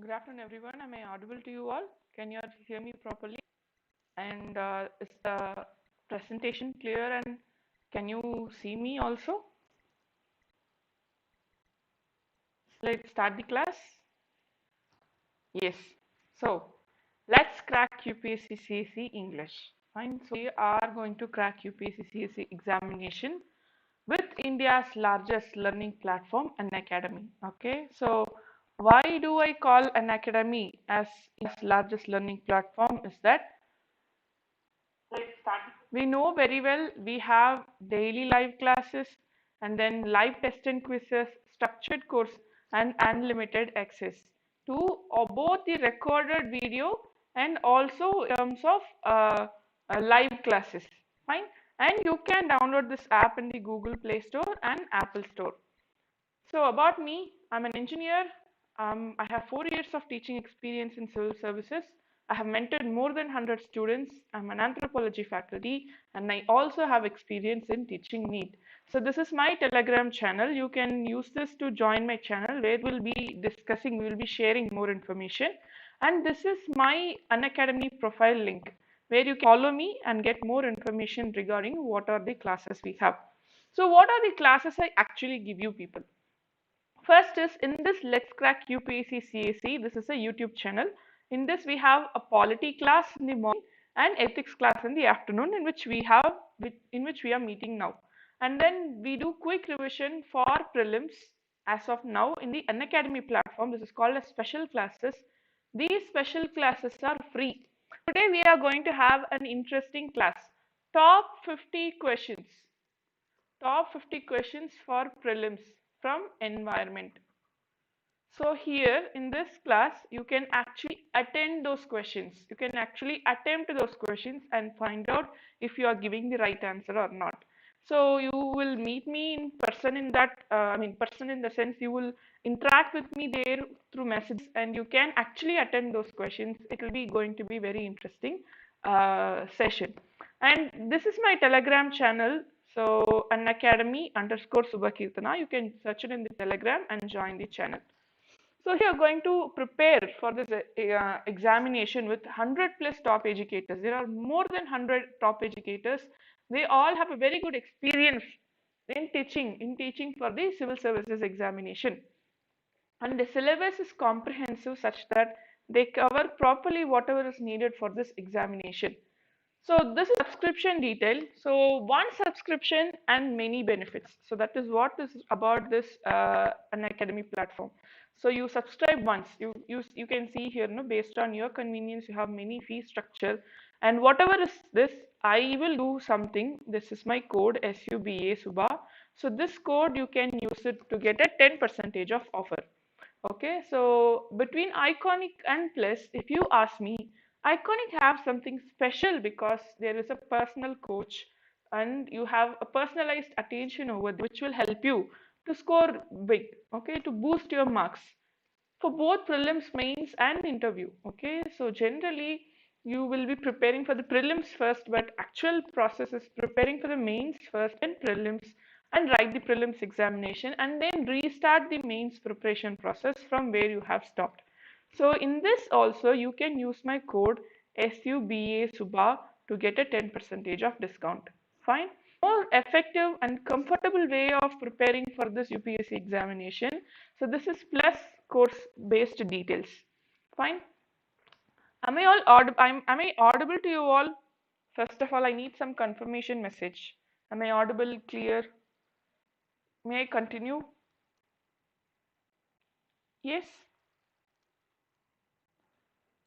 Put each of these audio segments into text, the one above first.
Good afternoon, everyone. Am I audible to you all? Can you all hear me properly? And is the presentation clear? And can you see me also? Let's start the class. Yes. So let's crack UPSC CSE English. Fine. So we are going to crack UPSC CSE examination with India's largest learning platform, Unacademy. Okay. So why do I call Unacademy as India's largest learning platform? Is that we know very well we have daily live classes and then live test and quizzes, structured course, and unlimited access to both the recorded video and also in terms of live classes. Fine. And you can download this app in the Google Play Store and Apple Store. So about me, I'm an engineer. I have 4 years of teaching experience in civil services. I have mentored more than 100 students. I'm an anthropology faculty, and I also have experience in teaching NEET. So this is my Telegram channel. You can use this to join my channel where we'll be discussing, we'll be sharing more information. And this is my Unacademy profile link where you can follow me and get more information regarding what are the classes we have. So what are the classes I actually give you people? First is in this Let's Crack UPSC CSE. This is a YouTube channel. In this we have a polity class in the morning and ethics class in the afternoon, in which we are meeting now. And then we do quick revision for prelims as of now in the Unacademy platform. This is called as special classes. These special classes are free. Today we are going to have an interesting class. Top 50 questions. Top 50 questions for prelims from environment. So here in this class, you can actually attend those questions. You can actually attempt those questions and find out if you are giving the right answer or not. So you will meet me in person in that, person in the sense you will interact with me there through messages and you can actually attend those questions. It will be going to be very interesting session. And this is my Telegram channel. So Unacademy underscore Suba Keerthana. You can search it in the Telegram and join the channel. So here going to prepare for this examination with 100 plus top educators. There are more than 100 top educators. They all have a very good experience in teaching for the civil services examination. And the syllabus is comprehensive such that they cover properly whatever is needed for this examination. So this is subscription detail. So one subscription and many benefits. So that is what is about this Unacademy platform. So you subscribe once. You can see here, no, based on your convenience, you have many fee structure, and whatever is this, I will do something. This is my code SUBA Suba. So this code you can use it to get a 10% of offer. Okay, so between Iconic and Plus, if you ask me, Iconic have something special because there is a personal coach and you have a personalized attention over there, which will help you to score big, okay, to boost your marks for both prelims, mains, and interview. Okay, so generally you will be preparing for the prelims first, but actual process is preparing for the mains first and prelims and write the prelims examination and then restart the mains preparation process from where you have stopped. So in this also you can use my code SUBA SUBA to get a 10% of discount. Fine. More effective and comfortable way of preparing for this UPSC examination. So this is plus course based details. Fine. Am I all audible? Am I audible to you all? First of all, I need some confirmation message. Am I audible, clear? May I continue? Yes?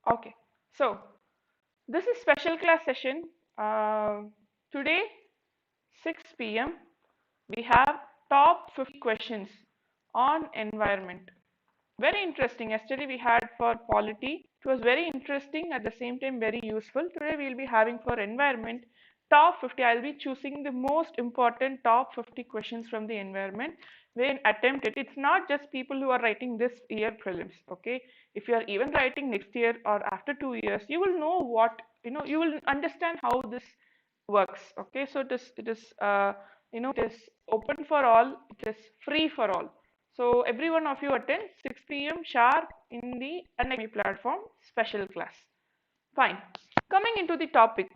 Okay. So this is special class session. Today, 6 p.m. we have top 50 questions on environment. Very interesting. Yesterday we had for polity. It was very interesting, at the same time very useful. Today we will be having for environment top 50. I'll be choosing the most important top 50 questions from the environment. When attempt it, it's not just people who are writing this year prelims. Okay, if you are even writing next year or after 2 years, you will know what, you will understand how this works. Okay, so it is it is open for all. It is free for all. So every one of you attend 6 p.m. sharp in the Unacademy platform special class. Fine. Coming into the topic,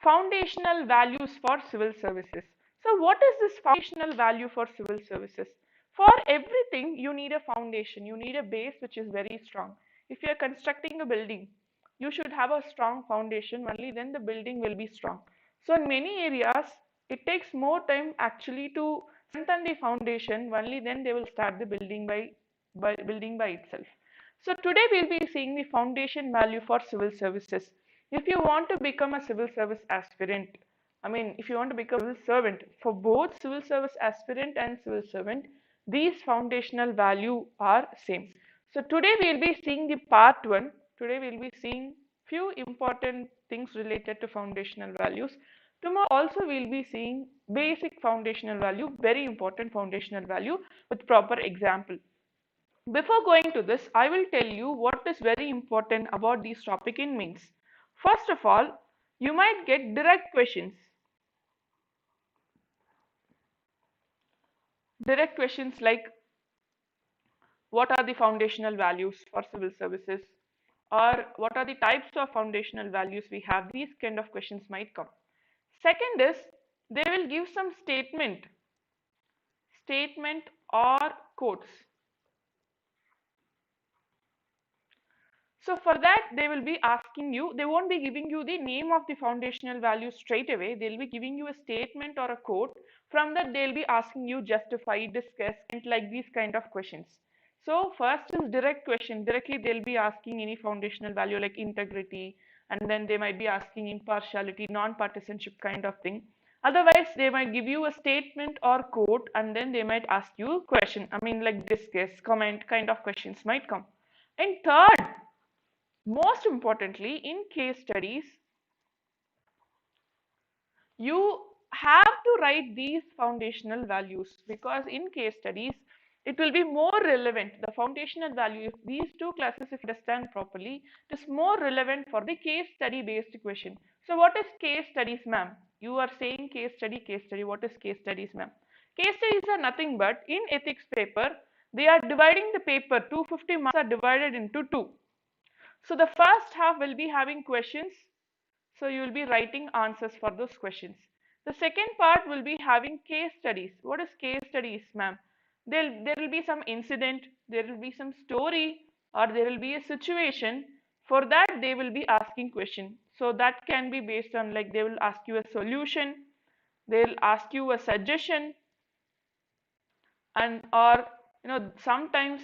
foundational values for civil services. So what is this foundational value for civil services? For everything, you need a foundation. You need a base which is very strong. If you are constructing a building, you should have a strong foundation. Only then the building will be strong. So in many areas, it takes more time actually to strengthen the foundation. Only then they will start the building by building by itself. So today we'll be seeing the foundation value for civil services. If you want to become a civil service aspirant, if you want to become a civil servant, for both civil service aspirant and civil servant, these foundational value are same. So today we'll be seeing the part 1. Today we'll be seeing few important things related to foundational values. Tomorrow also we'll be seeing basic foundational value, very important foundational value with proper example. Before going to this, I will tell you what is very important about this topic in mains. First of all, you might get direct questions. Direct questions like what are the foundational values for civil services, or what are the types of foundational values we have. These kind of questions might come. Second is they will give some statement or quotes. So for that, they will be asking you, they won't be giving you the name of the foundational value straight away. They'll be giving you a statement or a quote. From that, they'll be asking you justify, discuss, and like these kind of questions. So first is direct question. Directly, they'll be asking any foundational value like integrity, and then they might be asking impartiality, non-partisanship kind of thing. Otherwise, they might give you a statement or quote, and then they might ask you question. Like discuss, comment kind of questions might come. And third, most importantly, in case studies, you have to write these foundational values, because in case studies, it will be more relevant. The foundational value, if these two classes, if you understand properly, it is more relevant for the case study based question. So what is case studies, ma'am? You are saying case study, case study. What is case studies, ma'am? Case studies are nothing but in ethics paper, they are dividing the paper, 250 marks are divided into two. So the first half will be having questions. So you will be writing answers for those questions. The second part will be having case studies. What is case studies, ma'am? There will be some incident, there will be some story, or there will be a situation. For that, they will be asking question. So that can be based on, like, they will ask you a solution, they'll ask you a suggestion, and or sometimes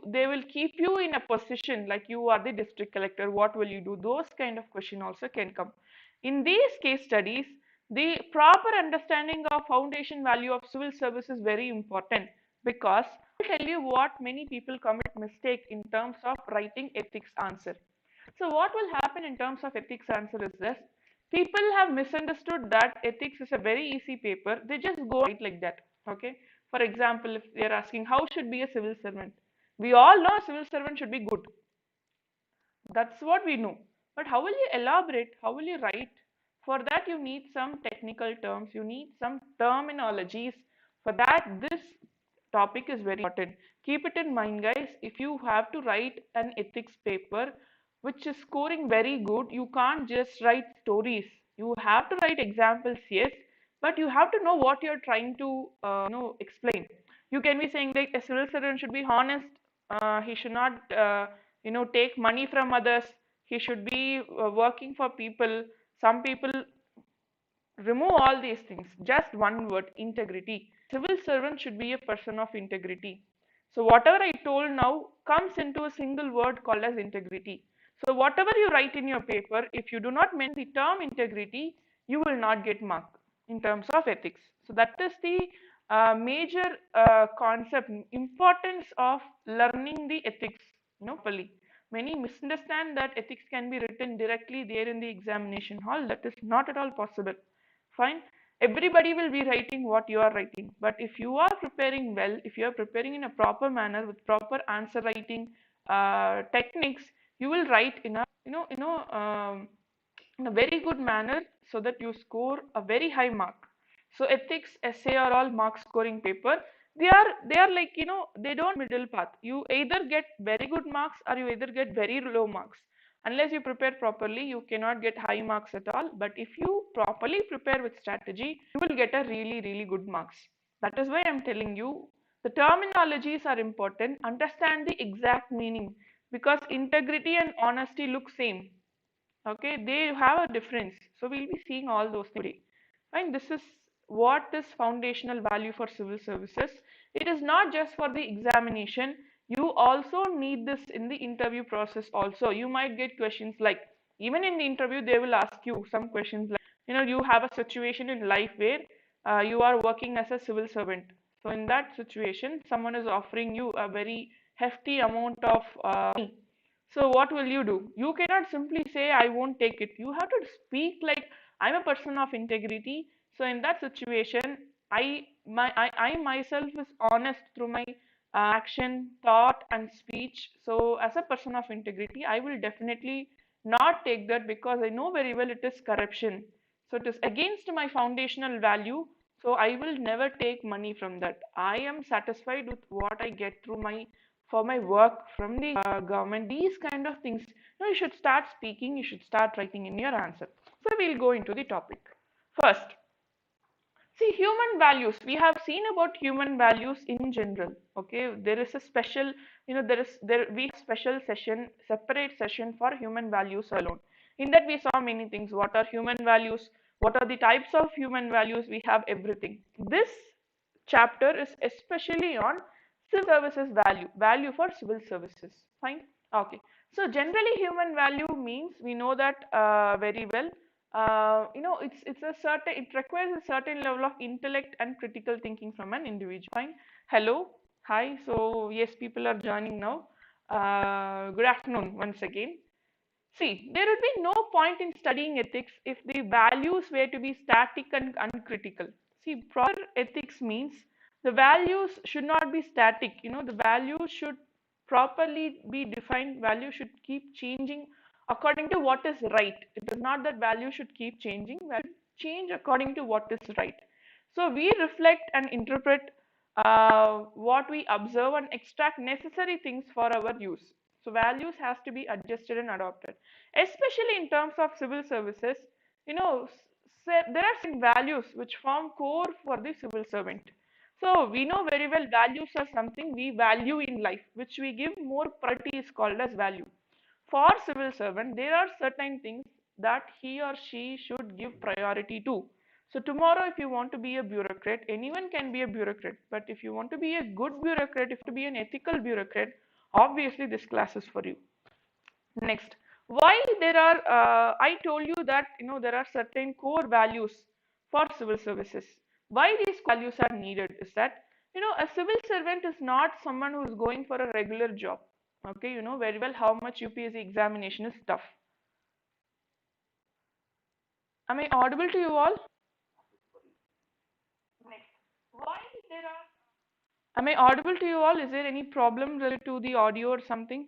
they will keep you in a position like you are the district collector. What will you do? Those kind of question also can come. In these case studies, the proper understanding of foundation value of civil service is very important, because I'll tell you what many people commit mistake in terms of writing ethics answer. So what will happen in terms of ethics answer is this: people have misunderstood that ethics is a very easy paper. They just go right like that. Okay. For example, if they are asking how should be a civil servant, we all know a civil servant should be good. That's what we know. But how will you elaborate? How will you write? For that, you need some technical terms. You need some terminologies. For that, this topic is very important. Keep it in mind, guys. If you have to write an ethics paper which is scoring very good, you can't just write stories. You have to write examples, yes, but you have to know what you're trying to explain. You can be saying like a civil servant should be honest. He should not take money from others. He should be working for people. Some people remove all these things. Just one word: integrity. Civil servant should be a person of integrity. So whatever I told now comes into a single word called as integrity. So whatever you write in your paper, if you do not mention the term integrity, you will not get mark in terms of ethics. So that is the major concept, importance of learning the ethics. Fully. Many misunderstand that ethics can be written directly there in the examination hall. That is not at all possible. Fine. Everybody will be writing what you are writing. But if you are preparing well, if you are preparing in a proper manner with proper answer writing techniques, you will write in a in a very good manner, so that you score a very high mark. So ethics, essay are all mark scoring paper. They are like, they don't middle path. You either get very good marks or you either get very low marks. Unless you prepare properly, you cannot get high marks at all. But if you properly prepare with strategy, you will get a really, really good marks. That is why I'm telling you the terminologies are important. Understand the exact meaning, because integrity and honesty look same. Okay, they have a difference. So we'll be seeing all those today. And this is what is foundational value for civil services. It is not just for the examination. You also need this in the interview process also. You might get questions like, even in the interview, they will ask you some questions like, you have a situation in life where you are working as a civil servant. So in that situation, someone is offering you a very hefty amount of money. So what will you do? You cannot simply say, I won't take it. You have to speak like, I'm a person of integrity. So in that situation, I myself is honest through my action, thought, and speech. So as a person of integrity, I will definitely not take that, because I know very well it is corruption. So it is against my foundational value. So I will never take money from that. I am satisfied with what I get through my for my work from the government. These kind of things, you should start speaking, you should start writing in your answer. So we'll go into the topic. First, see, human values. We have seen about human values in general. Okay, there is a special, there we have special session, separate session for human values alone. In that we saw many things. What are human values? What are the types of human values? We have everything. This chapter is especially on civil services value for civil services. Fine. Okay. So generally, human value means, we know that very well. It's a certain, it requires a certain level of intellect and critical thinking from an individual. Fine. Hello, hi. So yes, people are joining now. Good afternoon once again. See, there would be no point in studying ethics if the values were to be static and uncritical. See, proper ethics means the values should not be static. The values should properly be defined. Values should keep changing according to what is right. It is not that values should keep changing. Values change according to what is right. So we reflect and interpret what we observe and extract necessary things for our use. So values has to be adjusted and adopted, especially in terms of civil services. There are some values which form core for the civil servant. So we know very well values are something we value in life, which we give more priority, is called as value. For civil servant, there are certain things that he or she should give priority to. So tomorrow, if you want to be a bureaucrat, anyone can be a bureaucrat. But if you want to be a good bureaucrat, if to be an ethical bureaucrat, obviously this class is for you. Next, why there are, I told you that, there are certain core values for civil services. Why these values are needed is that, a civil servant is not someone who is going for a regular job. Okay, you know very well how much UPSC examination is tough. Am I audible to you all? Next, why there are. Am I audible to you all? Is there any problem related to the audio or something?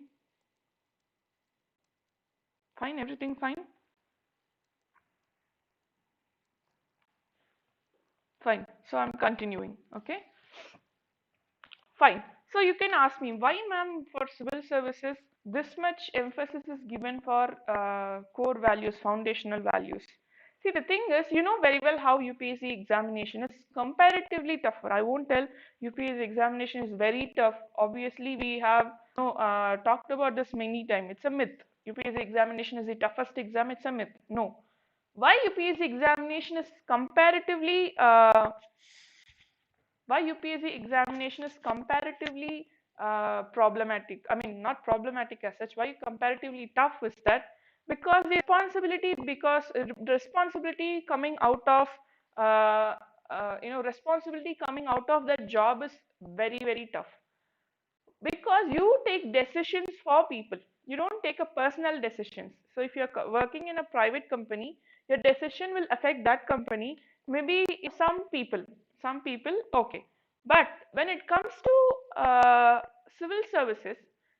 Fine, everything fine? Fine. So I'm continuing. Okay. Fine. So you can ask me, why, ma'am, for civil services, this much emphasis is given for core values, foundational values? See, the thing is, you know very well how UPSC examination is comparatively tougher. I won't tell UPSC examination is very tough. Obviously, we have talked about this many times. It's a myth. UPSC examination is the toughest exam. It's a myth. No. Why UPSC examination is comparatively why UPSC examination is comparatively problematic. I mean, not problematic as such. Why comparatively tough is that? Because the responsibility coming out of responsibility coming out of that job is very, very tough, because you take decisions for people. You don't take a personal decisions. So if you're working in a private company, your decision will affect that company, maybe some people, okay. But when it comes to civil services,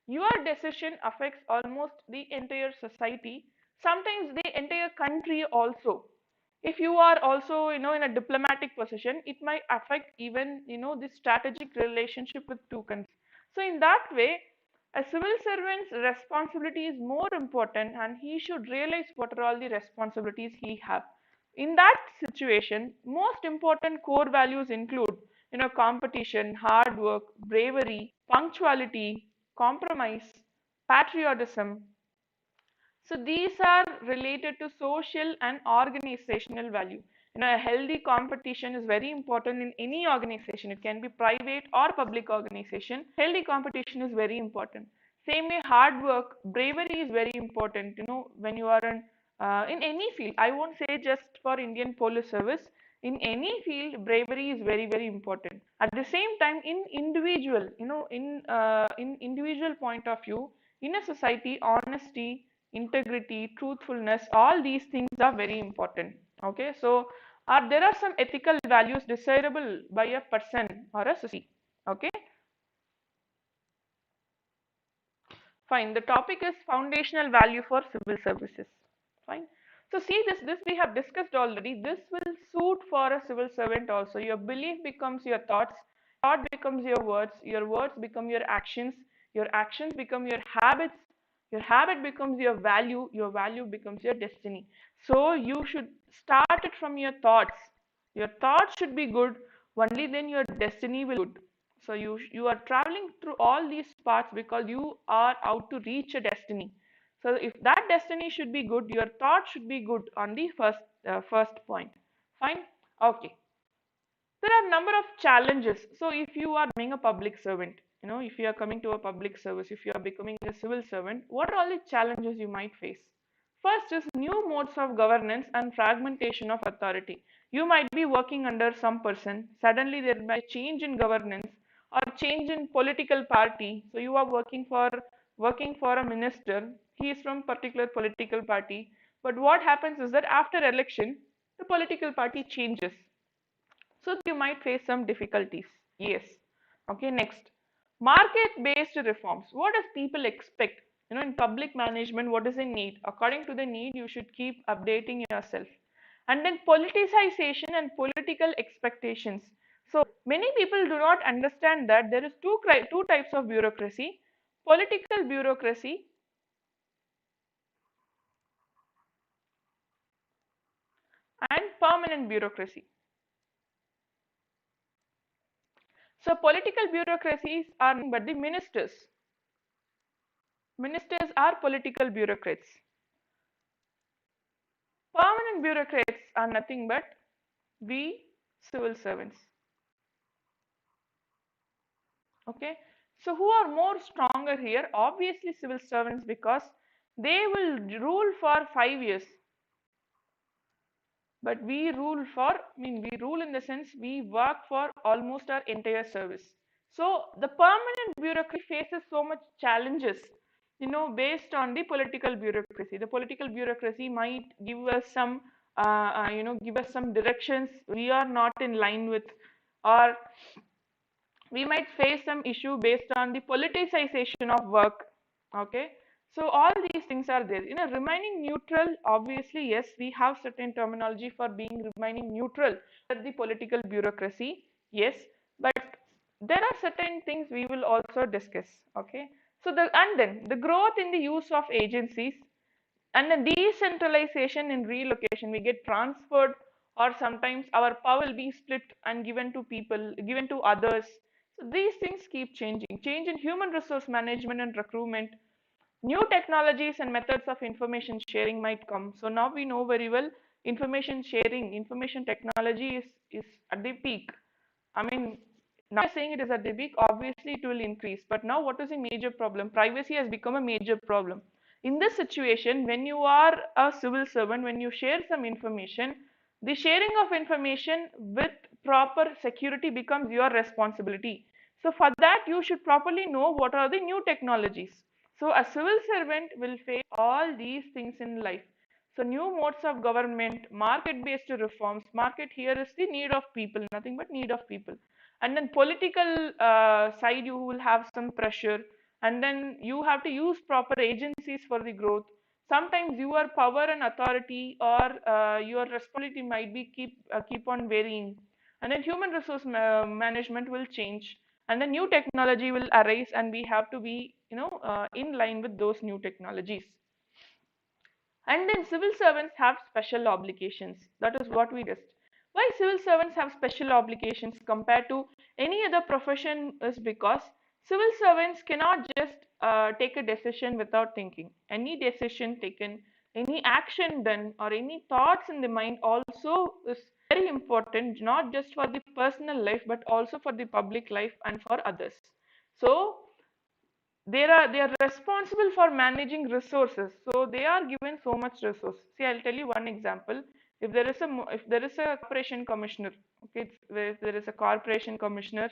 your decision affects almost the entire society, sometimes the entire country also. If you are also, in a diplomatic position, it might affect even, the strategic relationship with two countries. So in that way, a civil servant's responsibility is more important, and he should realize what are all the responsibilities he have. In that situation, most important core values include, competition, hard work, bravery, punctuality, compromise, patriotism. So these are related to social and organizational value. A healthy competition is very important in any organization. It can be private or public organization. Healthy competition is very important. Same way, hard work, bravery is very important. When you are in any field, I won't say just for Indian Police Service. In any field, bravery is very, very important. At the same time, in individual, in individual point of view, in a society, honesty, integrity, truthfulness, all these things are very important. Okay, so there are some ethical values desirable by a person or a society. Okay, fine. The topic is foundational value for civil services. Fine. So see, this we have discussed already. This will suit for a civil servant also. Your belief becomes your thoughts, thought becomes your words become your actions become your habit becomes your value becomes your destiny. So you should start it from your thoughts. Your thoughts should be good, only then your destiny will be good. So you are traveling through all these paths because you are out to reach a destiny. So if that destiny should be good, your thought should be good on the first point. Fine. Okay. There are a number of challenges. So if you are becoming a public servant, if you are coming to a public service, if you are becoming a civil servant, what are all the challenges you might face? First is new modes of governance and fragmentation of authority. You might be working under some person, suddenly there might be change in governance or change in political party. So you are working for a minister, he is from particular political party, but what happens is that after election, the political party changes. So you might face some difficulties. Yes. Okay, next. Market-based reforms. What does people expect? In public management, what is the need? According to the need, you should keep updating yourself. And then politicization and political expectations. So many people do not understand that there is two types of bureaucracy: political bureaucracy and permanent bureaucracy. So political bureaucracies are nothing but the ministers. Ministers are political bureaucrats. Permanent bureaucrats are nothing but we civil servants. Okay. So who are more stronger here? Obviously civil servants, because they will rule for 5 years. But we rule we rule in the sense we work for almost our entire service. So the permanent bureaucracy faces so much challenges, based on the political bureaucracy. The political bureaucracy might give us some directions we are not in line with, or we might face some issue based on the politicization of work. Okay, so all these things are there. Remaining neutral, obviously yes, we have certain terminology for being remaining neutral at the political bureaucracy, yes, but there are certain things we will also discuss. Okay, so and then the growth in the use of agencies, and then decentralization in relocation, we get transferred, or sometimes our power will be split and given to others. So these things keep changing. Change in human resource management and recruitment. New technologies and methods of information sharing might come. So now we know very well, information sharing, information technology is at the peak. I mean, now you're saying it is at the peak, obviously it will increase. But now what is the major problem? Privacy has become a major problem. In this situation, when you are a civil servant, when you share some information, the sharing of information with proper security becomes your responsibility. So for that, you should properly know what are the new technologies. So a civil servant will face all these things in life. So new modes of government, market-based reforms. Market here is the need of people, nothing but need of people. And then political side, you will have some pressure, and then you have to use proper agencies for the growth. Sometimes your power and authority or your responsibility might be keep on varying, and then human resource management will change, and the new technology will arise, and we have to be in line with those new technologies. And then civil servants have special obligations. That is what we discussed. Why civil servants have special obligations compared to any other profession is because civil servants cannot just take a decision without thinking. Any decision taken, any action done, or any thoughts in the mind also is very important, not just for the personal life, but also for the public life and for others. So they are responsible for managing resources, so they are given so much resource. See, I'll tell you one example. If there is a corporation commissioner, okay, if there is a corporation commissioner,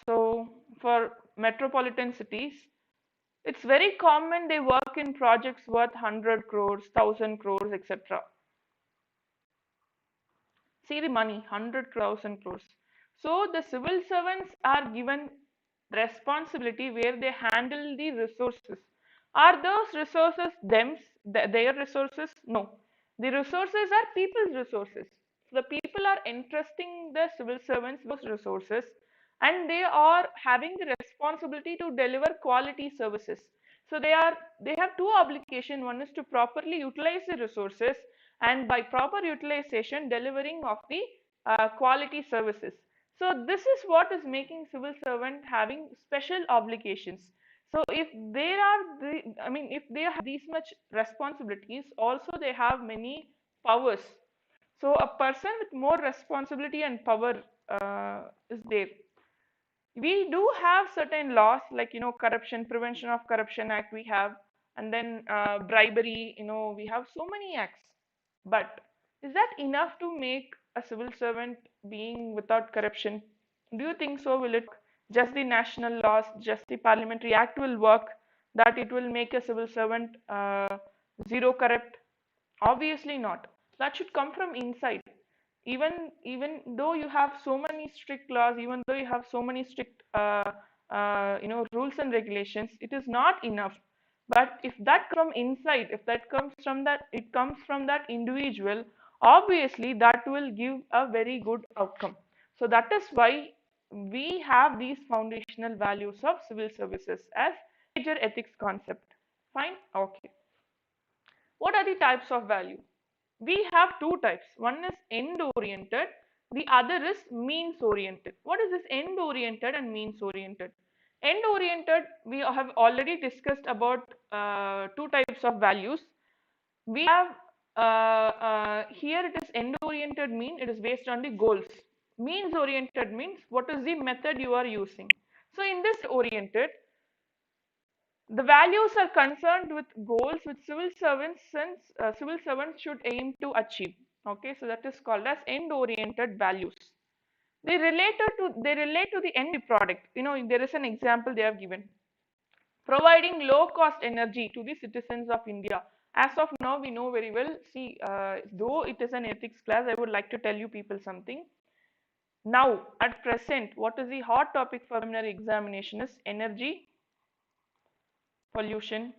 so for metropolitan cities, it's very common they work in projects worth 100 crores, 1000 crores, etc. See the money, 100,000 crores. So the civil servants are given responsibility where they handle the resources. Are those resources their resources? No. The resources are people's resources. The people are entrusting the civil servants those resources, and they are having the responsibility to deliver quality services. So they have two obligations. One is to properly utilize the resources, and by proper utilization delivering of the quality services. So this is what is making civil servant having special obligations. So if there are if they have these much responsibilities, also they have many powers. So a person with more responsibility and power is there. We do have certain laws like corruption prevention of corruption act we have, and then bribery, we have so many acts. But is that enough to make a civil servant being without corruption? Do you think so? Will it just the national laws, just the parliamentary act will work, that it will make a civil servant zero corrupt? Obviously not. That should come from inside. Even though you have so many strict laws, even though you have so many strict rules and regulations, it is not enough. But if that from inside, if that comes from that, it comes from that individual, obviously that will give a very good outcome. So that is why we have these foundational values of civil services as major ethics concept. Fine. Okay. What are the types of value? We have two types. One is end oriented, the other is means oriented. What is this end oriented and means oriented? End oriented, we have already discussed about two types of values. We have here it is end oriented, mean it is based on the goals. Means oriented means what is the method you are using. So in this oriented, the values are concerned with goals which civil servants, since civil servants should aim to achieve. Okay, so that is called as end oriented values. They relate to the end product. There is an example they have given: providing low cost energy to the citizens of India. As of now, we know very well. See, though it is an ethics class, I would like to tell you people something. Now, at present, what is the hot topic for preliminary examination is energy, pollution,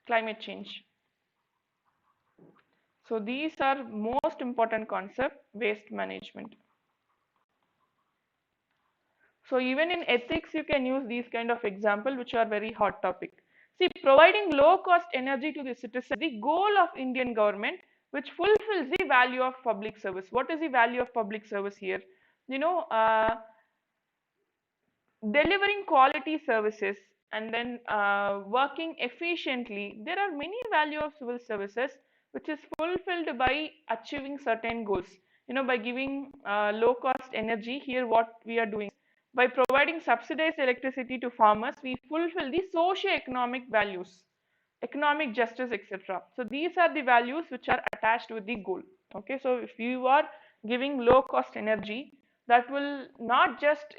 climate change. So these are most important concept, waste management. So even in ethics, you can use these kind of example, which are very hot topic. See, providing low cost energy to the citizen, the goal of Indian government, which fulfills the value of public service. What is the value of public service here? You know, delivering quality services, and then working efficiently. There are many value of civil services which is fulfilled by achieving certain goals. By giving low cost energy, here what we are doing, by providing subsidized electricity to farmers, we fulfill the socio-economic values, economic justice, etc. So these are the values which are attached with the goal. Okay, so if you are giving low cost energy, that will not just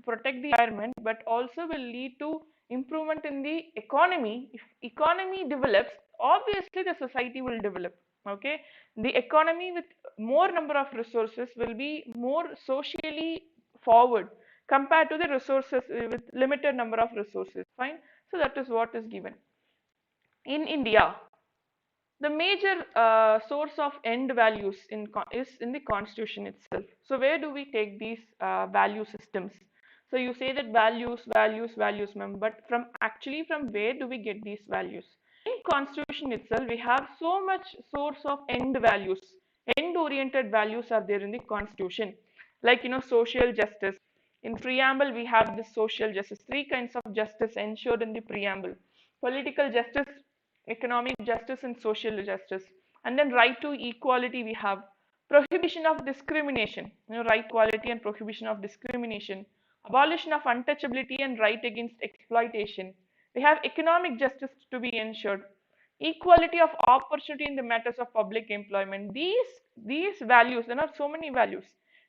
protect the environment, but also will lead to improvement in the economy. If economy develops, obviously the society will develop. Okay, the economy with more number of resources will be more socially forward. compared to the resources with limited number of resources. Fine. So that is what is given. In India, the major source of end values is in the constitution itself. So where do we take these value systems? So you say that values, ma'am, but from where do we get these values? In constitution itself, we have so much source of end values. End oriented values are there in the constitution, like social justice. In preamble, we have this social justice, three kinds of justice ensured in the preamble: political justice, economic justice, and social justice. And then right to equality, we have prohibition of discrimination, right equality and prohibition of discrimination, abolition of untouchability and right against exploitation. We have economic justice to be ensured, equality of opportunity in the matters of public employment. These values, there are so many values.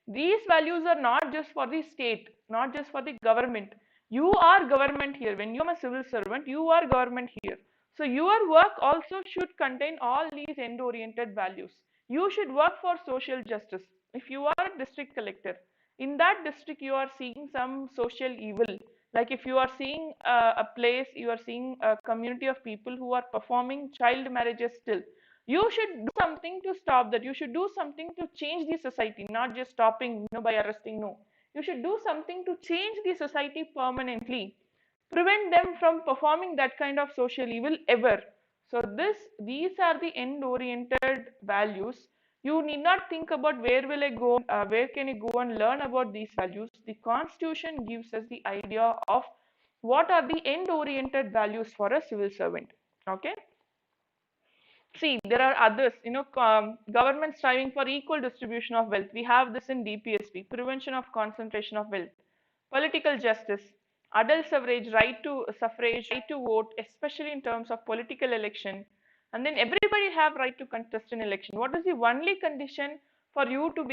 These values are not just for the state, not just for the government. You are government here. When you are a civil servant, you are government here. So your work also should contain all these end oriented values. You should work for social justice. If you are a district collector, in that district you are seeing some social evil, like if you are seeing a place, you are seeing a community of people who are performing child marriages still, you should do something to stop that. You should do something to change the society, not just stopping by arresting. No, you should do something to change the society permanently, prevent them from performing that kind of social evil ever. So these are the end oriented values. You need not think about where will I go, where can I go and learn about these values. The constitution gives us the idea of what are the end oriented values for a civil servant. Okay. See, there are others, government striving for equal distribution of wealth. We have this in DPSP, prevention of concentration of wealth, political justice, adult suffrage, right to vote, especially in terms of political election. And then everybody have right to contest an election. What is the only condition for you to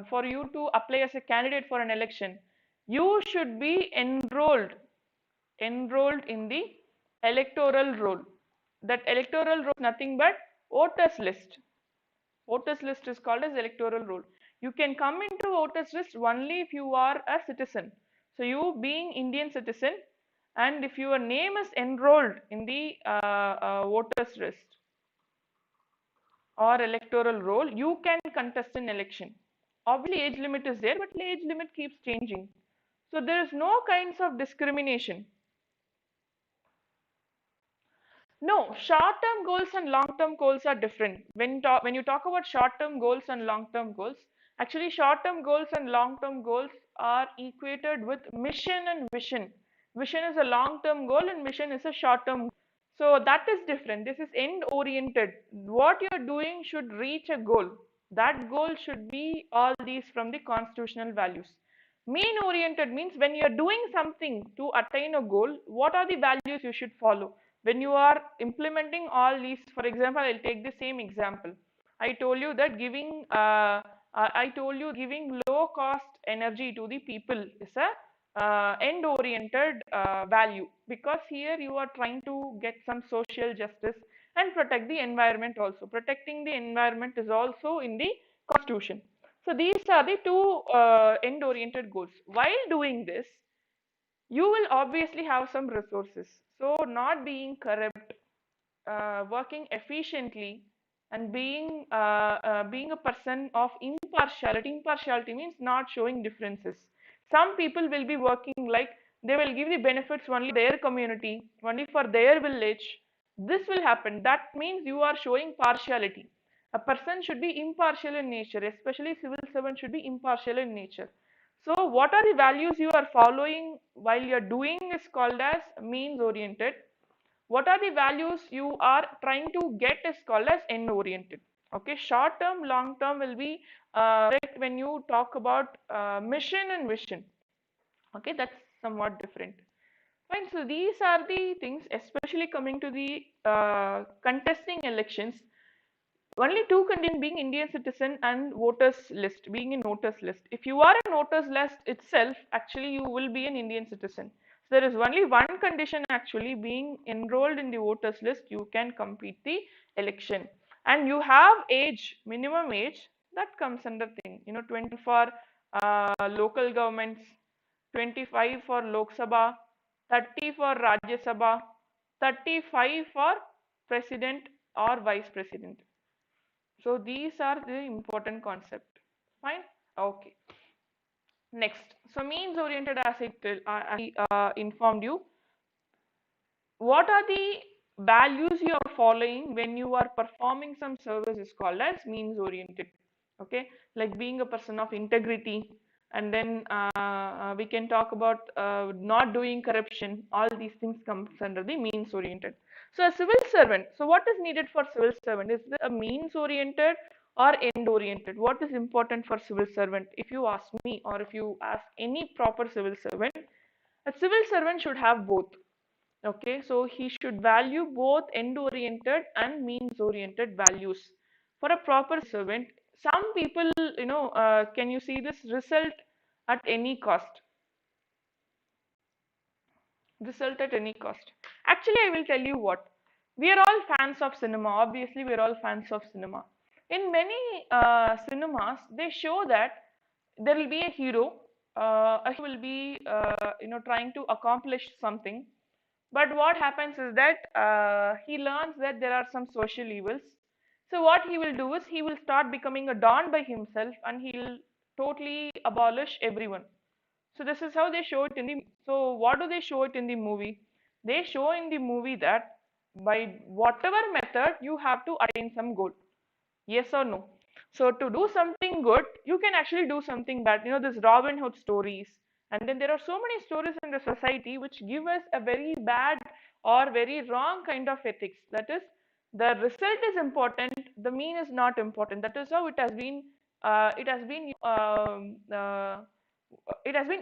for you to apply as a candidate for an election? You should be enrolled in the electoral roll. That electoral roll is nothing but voters list. Voters list is called as electoral roll. You can come into voters list only if you are a citizen. So you being Indian citizen, and if your name is enrolled in the voters list or electoral roll, you can contest an election. Obviously age limit is there, but the age limit keeps changing. So there is no kinds of discrimination. No, short-term goals and long-term goals are different. When you talk about short-term goals and long-term goals, actually short-term goals and long-term goals are equated with mission and vision. Vision is a long-term goal and mission is a short-term. So that is different. This is end-oriented. What you're doing should reach a goal. That goal should be all these from the constitutional values. Mean oriented means when you're doing something to attain a goal, what are the values you should follow? When you are implementing all these, for example, I'll take the same example. I told you that giving low cost energy to the people is a end oriented value, because here you are trying to get some social justice and protect the environment also. Protecting the environment is also in the constitution. So these are the two end oriented goals. While doing this, you will obviously have some resources. So not being corrupt, working efficiently, and being a person of impartiality. Impartiality means not showing differences. Some people will be working like they will give the benefits only their community, only for their village. This will happen. That means you are showing partiality. A person should be impartial in nature, especially civil servant should be impartial in nature. So what are the values you are following while you are doing is called as means oriented. What are the values you are trying to get is called as end oriented. Okay, short term, long term will be when you talk about mission and vision. Okay, that's somewhat different. Fine, so these are the things, especially coming to the contesting elections. Only two conditions: being Indian citizen and voters list, being in voters list. If you are in voters list itself, actually you will be an Indian citizen. So there is only one condition, actually being enrolled in the voters list, you can complete the election. And you have age, minimum age, that comes under thing, 20 for local governments, 25 for Lok Sabha, 30 for Rajya Sabha, 35 for president or vice president. So these are the important concept. Fine. Okay. Next. So means oriented, as I informed you, what are the values you are following when you are performing some service is called as means oriented. Okay, like being a person of integrity, and then we can talk about not doing corruption. All these things comes under the means oriented. So a civil servant, so what is needed for civil servant? Is it a means oriented or end oriented? What is important for civil servant? If you ask me, or if you ask any proper civil servant, a civil servant should have both. Okay, so he should value both end oriented and means oriented values. For a proper servant, some people, can you see this result at any cost? Result at any cost. Actually, I will tell you what. We are all fans of cinema. Obviously, we are all fans of cinema. In many cinemas, they show that there will be a hero. A hero will be, trying to accomplish something. But what happens is that he learns that there are some social evils. So what he will do is he will start becoming a don by himself, and he will totally abolish everyone. So this is how they show it in the. So what do they show it in the movie? They show in the movie that by whatever method you have to attain some goal. Yes or no? So to do something good, you can actually do something bad. You know, this Robin Hood stories, and then there are so many stories in the society which give us a very bad or very wrong kind of ethics. That is, the result is important, the mean is not important. That is how it has been. It has been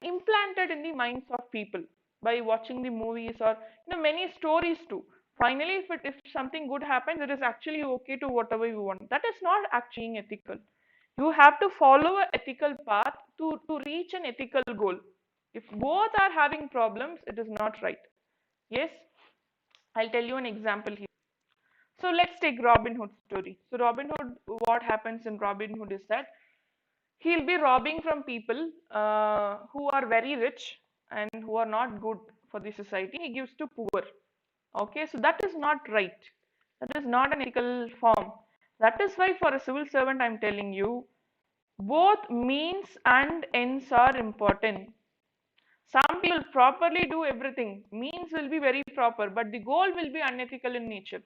implanted in the minds of people by watching the movies, or many stories too. Finally, if something good happens, it is actually okay to whatever you want. That is not actually ethical. You have to follow an ethical path to reach an ethical goal. If both are having problems, it is not right. Yes, I'll tell you an example here. So let's take Robin Hood story. So Robin Hood, what happens in Robin Hood is that he'll be robbing from people who are very rich and who are not good for the society. He gives to poor. Okay, so that is not right. That is not an ethical form. That is why for a civil servant, I'm telling you, both means and ends are important. Some people properly do everything. Means will be very proper, but the goal will be unethical in nature.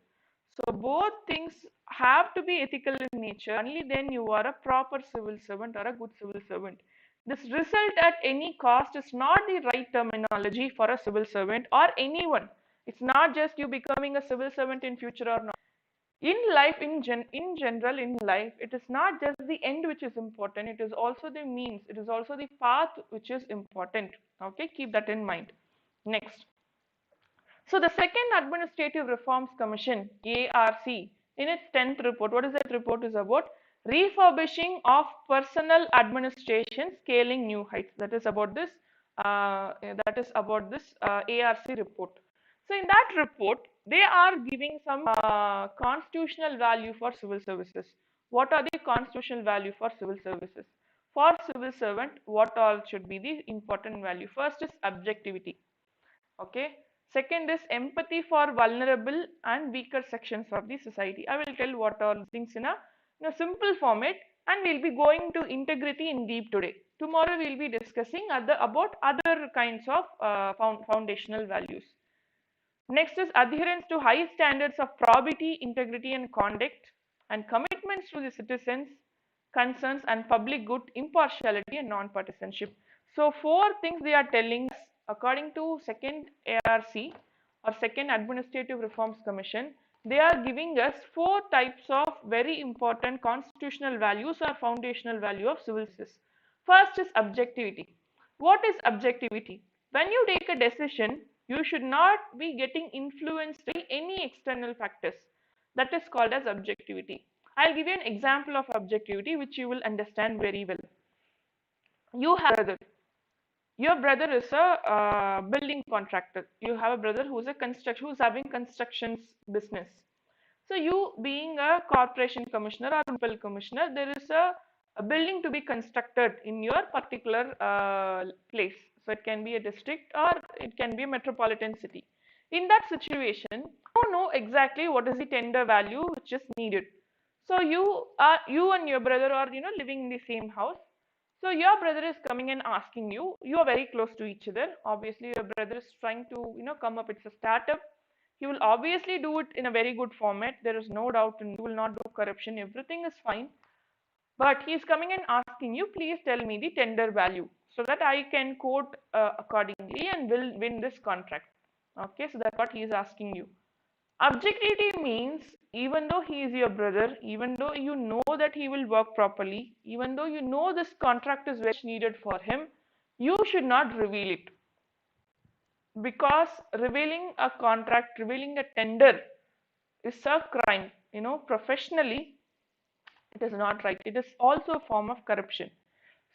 So both things have to be ethical in nature. Only then you are a proper civil servant or a good civil servant. This result at any cost is not the right terminology for a civil servant or anyone. It's not just you becoming a civil servant in future or not. In life, in general, in life, it is not just the end which is important. It is also the means. It is also the path which is important. Okay, keep that in mind. Next. So the second Administrative Reforms Commission, ARC, in its 10th report, what is that report is about? Refurbishing of personal administration, scaling new heights. That is about this. ARC report. So in that report, they are giving some constitutional value for civil services. What are the constitutional value for civil services? For civil servant, what all should be the important value? First is objectivity. Okay. Second is empathy for vulnerable and weaker sections of the society. I will tell what all things in a simple format, and we'll be going to integrity in deep today. Tomorrow we'll be discussing about other kinds of foundational values. Next is adherence to high standards of probity, integrity and conduct, and commitments to the citizens' concerns and public good, impartiality and non-partisanship. So four things they are telling us according to second ARC or second Administrative Reforms Commission. They are giving us four types of very important constitutional values or foundational value of civil service. First is objectivity. What is objectivity? When you take a decision, you should not be getting influenced by any external factors. That is called as objectivity. I'll give you an example of objectivity which you will understand very well. You have a brother. Your brother is a building contractor. You have a brother who's having constructions business. So you being a corporation commissioner or municipal commissioner, there is a a building to be constructed in your particular place. So it can be a district or it can be a metropolitan city. In that situation, you know exactly what is the tender value which is needed. So you and your brother are living in the same house. So your brother is coming and asking you. You are very close to each other. Obviously, your brother is trying to come up. It's a startup. He will obviously do it in a very good format. There is no doubt, and he will not do corruption. Everything is fine. But he is coming and asking you, please tell me the tender value so that I can quote accordingly and will win this contract. Okay, so that's what he is asking you. Objectivity means even though he is your brother, even though you know that he will work properly, even though you know this contract is very much needed for him, you should not reveal it. Because revealing a contract, revealing a tender is a crime. Professionally, it is not right. It is also a form of corruption.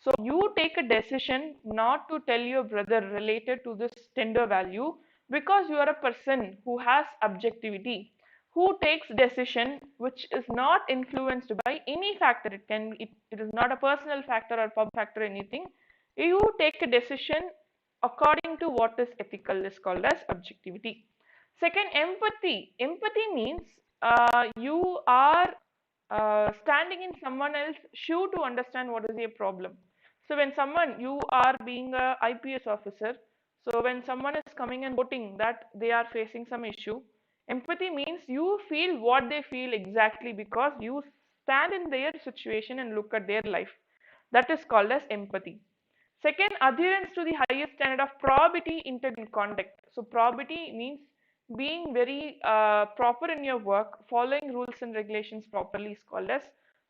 So you take a decision not to tell your brother related to this tender value because you are a person who has objectivity, who takes decision which is not influenced by any factor. It is not a personal factor or pub factor or anything. You take a decision according to what is ethical is called as objectivity. Second, empathy. Empathy means you are standing in someone else's shoe to understand what is their problem. So when you are being a IPS officer, so when someone is coming and voting that they are facing some issue, empathy means you feel what they feel exactly because you stand in their situation and look at their life. That is called as empathy. Second, adherence to the highest standard of probity, integrity, and conduct. So probity means being very proper in your work, following rules and regulations properly is called as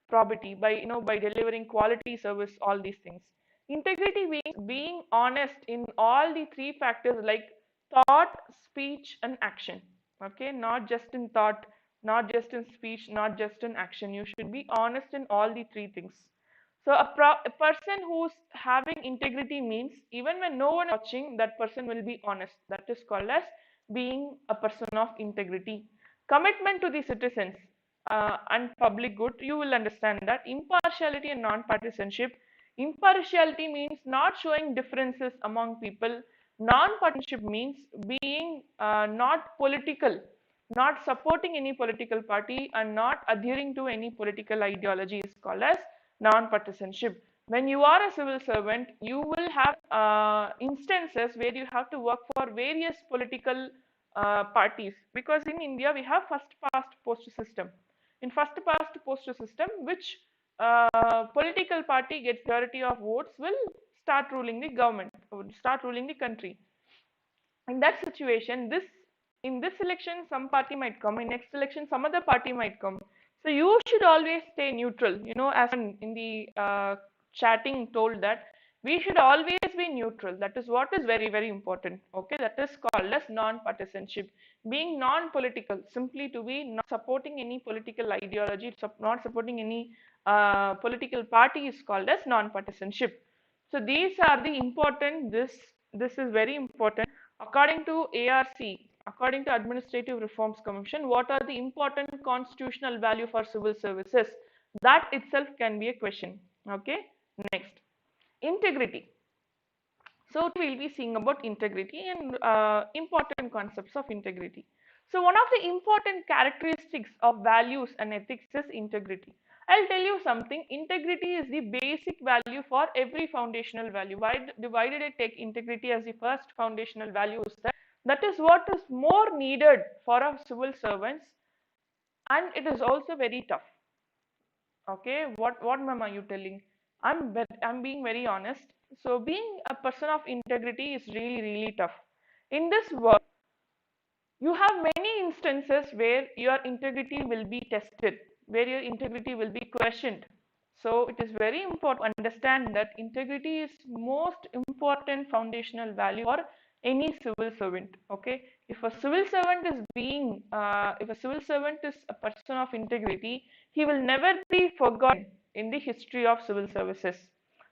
probity. By delivering quality service, all these things. Integrity means being honest in all the three factors like thought, speech, and action. Okay, not just in thought, not just in speech, not just in action. You should be honest in all the three things. So a person who's having integrity means even when no one is watching, that person will be honest. That is called as being a person of integrity. Commitment to the citizens and public good, you will understand that. Impartiality and non-partisanship. Impartiality means not showing differences among people. Non-partisanship means being not political, not supporting any political party and not adhering to any political ideology is called as non-partisanship. When you are a civil servant, you will have instances where you have to work for various political parties, because in India we have first past post system. In first past post system, which political party gets majority of votes will start ruling the government, start ruling the country. In that situation, in this election some party might come, in next election some other party might come. So you should always stay neutral. As in the chatting told that we should always be neutral. That is what is very very important. Okay, that is called as non-partisanship. Being non-political, simply to be not supporting any political ideology, not supporting any political party is called as non-partisanship. So these are the important, this is very important. According to ARC, according to Administrative Reforms Commission, what are the important constitutional value for civil services? That itself can be a question. Okay, next, integrity. So we'll be seeing about integrity and important concepts of integrity. So one of the important characteristics of values and ethics is integrity. I'll tell you something. Integrity is the basic value for every foundational value. Why did I take integrity as the first foundational value? Is that is what is more needed for our civil servants, and it is also very tough. Okay, what ma'am are you telling? I'm being very honest. So being a person of integrity is really really tough. In this world, you have many instances where your integrity will be tested, where your integrity will be questioned. So it is very important to understand that integrity is most important foundational value for any civil servant. Okay, if a civil servant is if a civil servant is a person of integrity, he will never be forgotten in the history of civil services,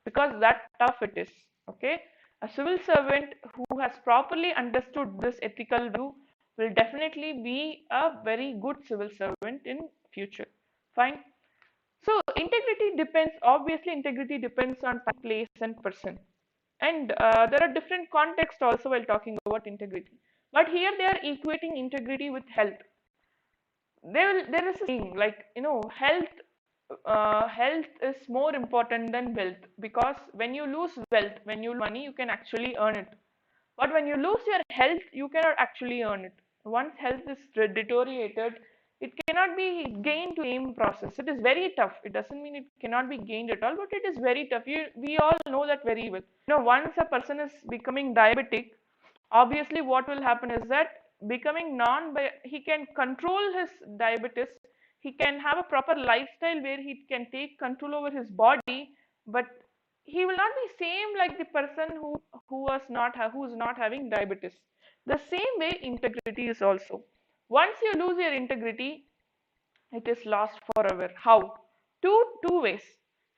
because that tough it is. Okay, a civil servant who has properly understood this ethical value will definitely be a very good civil servant in future. Fine. So integrity depends, obviously integrity depends on time, place and person. And there are different contexts also while talking about integrity. But here they are equating integrity with health. There is a saying like, health is more important than wealth, because when you lose wealth, when you lose money, you can actually earn it. But when you lose your health, you cannot actually earn it. Once health is deteriorated, it cannot be gained to the same process. It is very tough. It doesn't mean it cannot be gained at all, but it is very tough. We all know that very well. Once a person is becoming diabetic, obviously what will happen is that becoming he can control his diabetes. He can have a proper lifestyle where he can take control over his body, but he will not be same like the person who's not having diabetes. The same way integrity is also. Once you lose your integrity, it is lost forever. How? Two ways.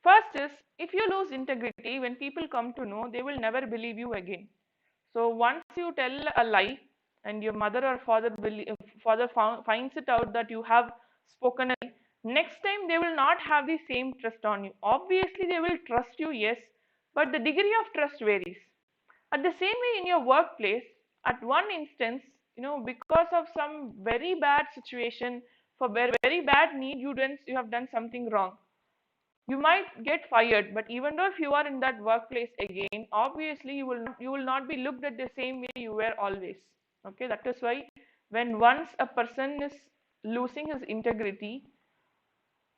First is, if you lose integrity, when people come to know, they will never believe you again. So once you tell a lie and your mother or father finds it out that you have spoken a lie, next time they will not have the same trust on you. Obviously they will trust you, yes, but the degree of trust varies. At the same way in your workplace, at one instance, because of some very bad situation, for very bad need, you have done something wrong. You might get fired, but even though if you are in that workplace again, obviously you will not be looked at the same way you were always. Okay, that is why when once a person is losing his integrity,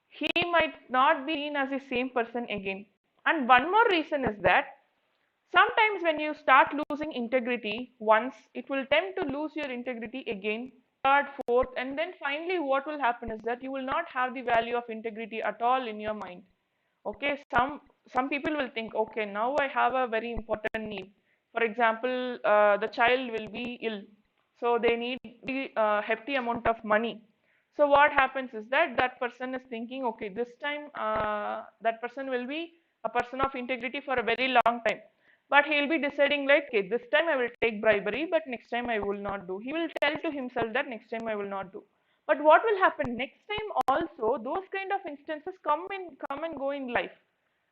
he might not be seen as the same person again. And one more reason is that sometimes when you start losing integrity once, it will tend to lose your integrity again, third, fourth, and then finally what will happen is that you will not have the value of integrity at all in your mind. Okay, some people will think, okay, now I have a very important need. For example, the child will be ill, so they need the hefty amount of money. So what happens is that that person is thinking, okay, this time that person will be a person of integrity for a very long time, but he will be deciding like, okay, this time I will take bribery, but next time I will not do. He will tell to himself that next time I will not do. But what will happen next time also, those kind of instances come and go in life.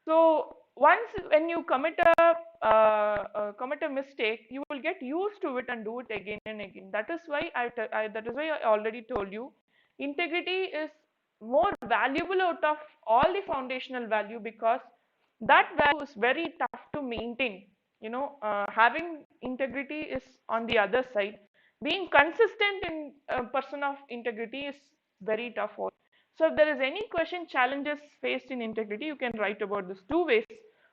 So once when you commit a mistake, you will get used to it and do it again and again. That is why that is why I already told you, integrity is more valuable out of all the foundational value, because that value is very tough to maintain. Having integrity is on the other side. Being consistent in a person of integrity is very tough also. So if there is any question, challenges faced in integrity, you can write about this two ways.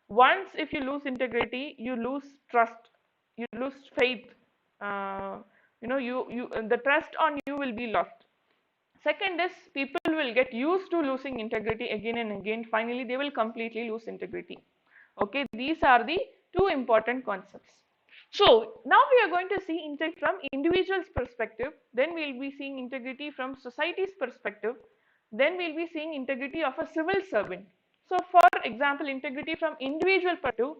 Once, if you lose integrity, you lose trust, you lose faith. The trust on you will be lost. Second is, people will get used to losing integrity again and again. Finally, they will completely lose integrity. Okay, these are the two important concepts. So now we are going to see integrity from individual's perspective, then we'll be seeing integrity from society's perspective, then we'll be seeing integrity of a civil servant. So for example, integrity from individual perspective,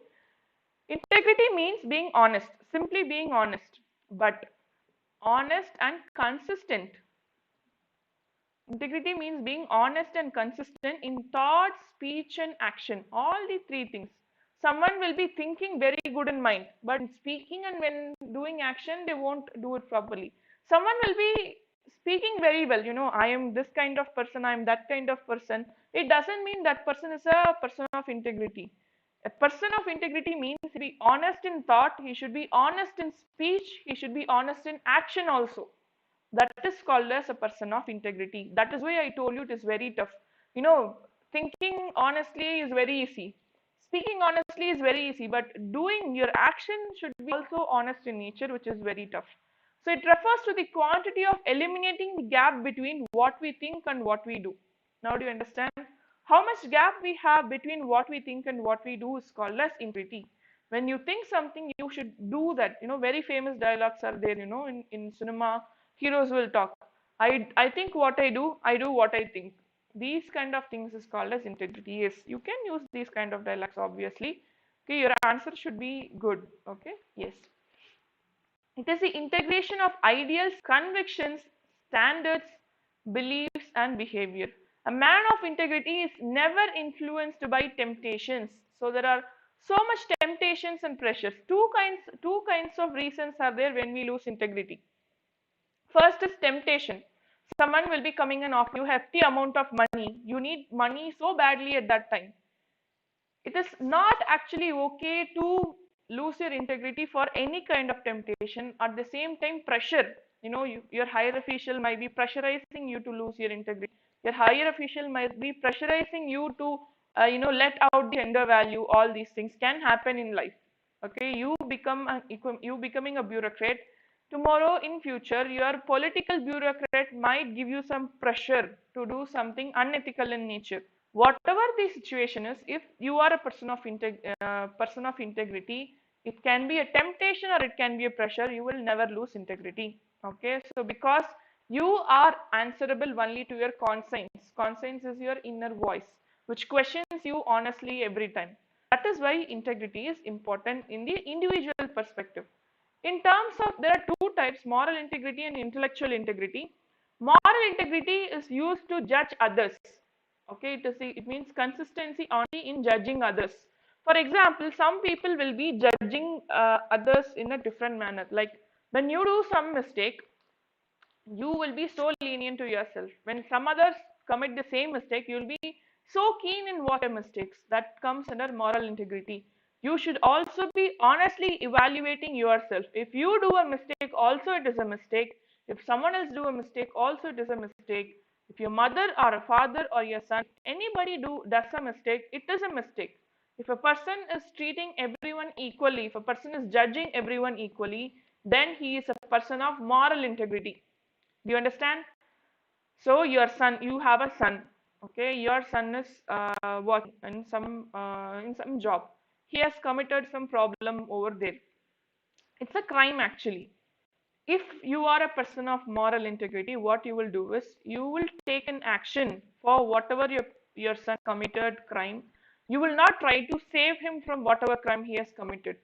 integrity means being honest, simply being honest, but honest and consistent. Integrity means being honest and consistent in thought, speech, and action. All the three things. Someone will be thinking very good in mind, but in speaking and when doing action, they won't do it properly. Someone will be speaking very well, I am this kind of person, I am that kind of person. It doesn't mean that person is a person of integrity. A person of integrity means to be honest in thought, he should be honest in speech, he should be honest in action also. That is called as a person of integrity. That is why I told you it is very tough. Thinking honestly is very easy. Speaking honestly is very easy, but doing your action should be also honest in nature, which is very tough. So it refers to the quantity of eliminating the gap between what we think and what we do. Now do you understand? How much gap we have between what we think and what we do is called as integrity. When you think something, you should do that. Very famous dialogues are there, in cinema, heroes will talk. I think what I do what I think. These kind of things is called as integrity. Yes, you can use these kind of dialogues, obviously. Okay, your answer should be good. Okay, yes. It is the integration of ideals, convictions, standards, beliefs, and behavior. A man of integrity is never influenced by temptations. So there are so much temptations and pressures. Two kinds of reasons are there when we lose integrity. First is temptation. Someone will be coming and offer you hefty amount of money. You need money so badly at that time. It is not actually okay to lose your integrity for any kind of temptation. At the same time, pressure, your higher official might be pressurizing you to lose your integrity. Your higher official might be pressurizing you to let out the gender value. All these things can happen in life. Okay, you becoming a bureaucrat tomorrow. In future, your political bureaucrat might give you some pressure to do something unethical in nature. Whatever the situation is, if you are a person of integrity, it can be a temptation or it can be a pressure, you will never lose integrity. Okay, so because you are answerable only to your conscience. Conscience is your inner voice which questions you honestly every time. That is why integrity is important in the individual perspective. In terms of, there are two types: moral integrity and intellectual integrity. Moral integrity is used to judge others. Okay, it means consistency only in judging others. For example, some people will be judging others in a different manner. Like when you do some mistake, you will be so lenient to yourself. When some others commit the same mistake, you will be so keen in what are mistakes. That comes under moral integrity. You should also be honestly evaluating yourself. If you do a mistake, also it is a mistake. If someone else do a mistake, also it is a mistake. If your mother or a father or your son, anybody does a mistake, it is a mistake. If a person is treating everyone equally, if a person is judging everyone equally, then he is a person of moral integrity. Do you understand? So your son, you have a son. Okay, your son is working in some job. He has committed some problem over there. It's a crime actually. If you are a person of moral integrity, what you will do is you will take an action for whatever your son committed crime. You will not try to save him from whatever crime he has committed.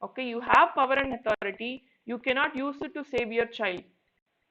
Okay, you have power and authority. You cannot use it to save your child.